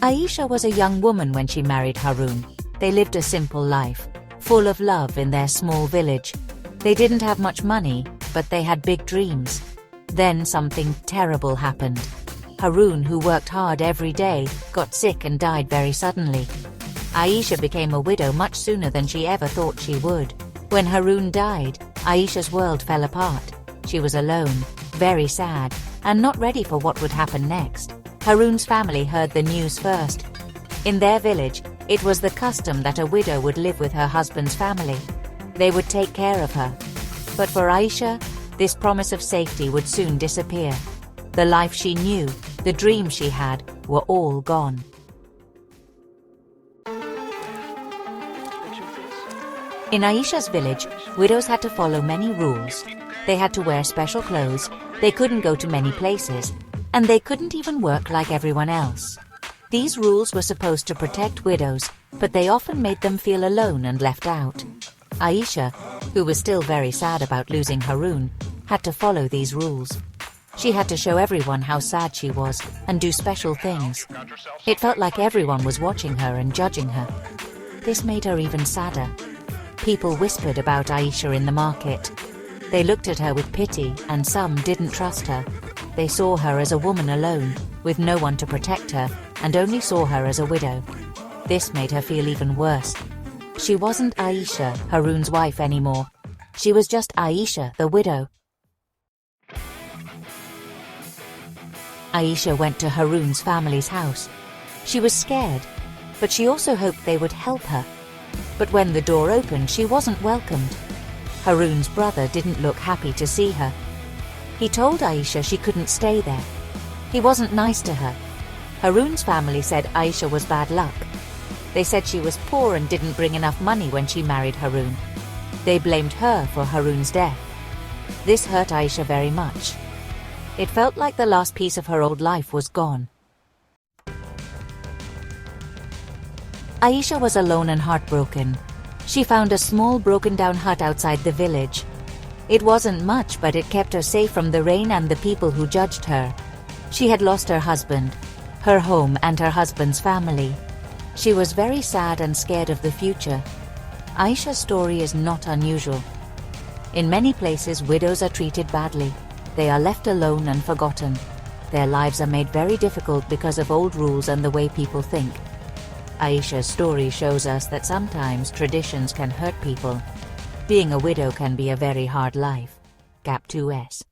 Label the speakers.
Speaker 1: Aisha was a young woman when she married Harun. They lived a simple life, full of love in their small village. They didn't have much money, but they had big dreams. Then something terrible happened. Harun, who worked hard every day, got sick and died very suddenly. Aisha became a widow much sooner than she ever thought she would. When Harun died, Aisha's world fell apart. She was alone, very sad, and not ready for what would happen next. Harun's family heard the news first. In their village, it was the custom that a widow would live with her husband's family. They would take care of her. But for Aisha, this promise of safety would soon disappear. The life she knew, the dreams she had, were all gone. In Aisha's village, widows had to follow many rules. They had to wear special clothes, they couldn't go to many places, and they couldn't even work like everyone else. These rules were supposed to protect widows, but they often made them feel alone and left out. Aisha, who was still very sad about losing Harun, had to follow these rules. She had to show everyone how sad she was and do special things. It felt like everyone was watching her and judging her. This made her even sadder. People whispered about Aisha in the market. They looked at her with pity, and some didn't trust her. They saw her as a woman alone, with no one to protect her, and only saw her as a widow. This made her feel even worse. She wasn't Aisha, Harun's wife, anymore. She was just Aisha, the widow. Aisha went to Harun's family's house. She was scared, but she also hoped they would help her. But when the door opened, she wasn't welcomed. Harun's brother didn't look happy to see her. He told Aisha she couldn't stay there. He wasn't nice to her. Harun's family said Aisha was bad luck. They said she was poor and didn't bring enough money when she married Harun. They blamed her for Harun's death. This hurt Aisha very much. It felt like the last piece of her old life was gone. Aisha was alone and heartbroken. She found a small broken-down hut outside the village. It wasn't much, but it kept her safe from the rain and the people who judged her. She had lost her husband, her home, and her husband's family. She was very sad and scared of the future. Aisha's story is not unusual. In many places, widows are treated badly. They are left alone and forgotten. Their lives are made very difficult because of old rules and the way people think. Aisha's story shows us that sometimes traditions can hurt people. Being a widow can be a very hard life. Gap 2S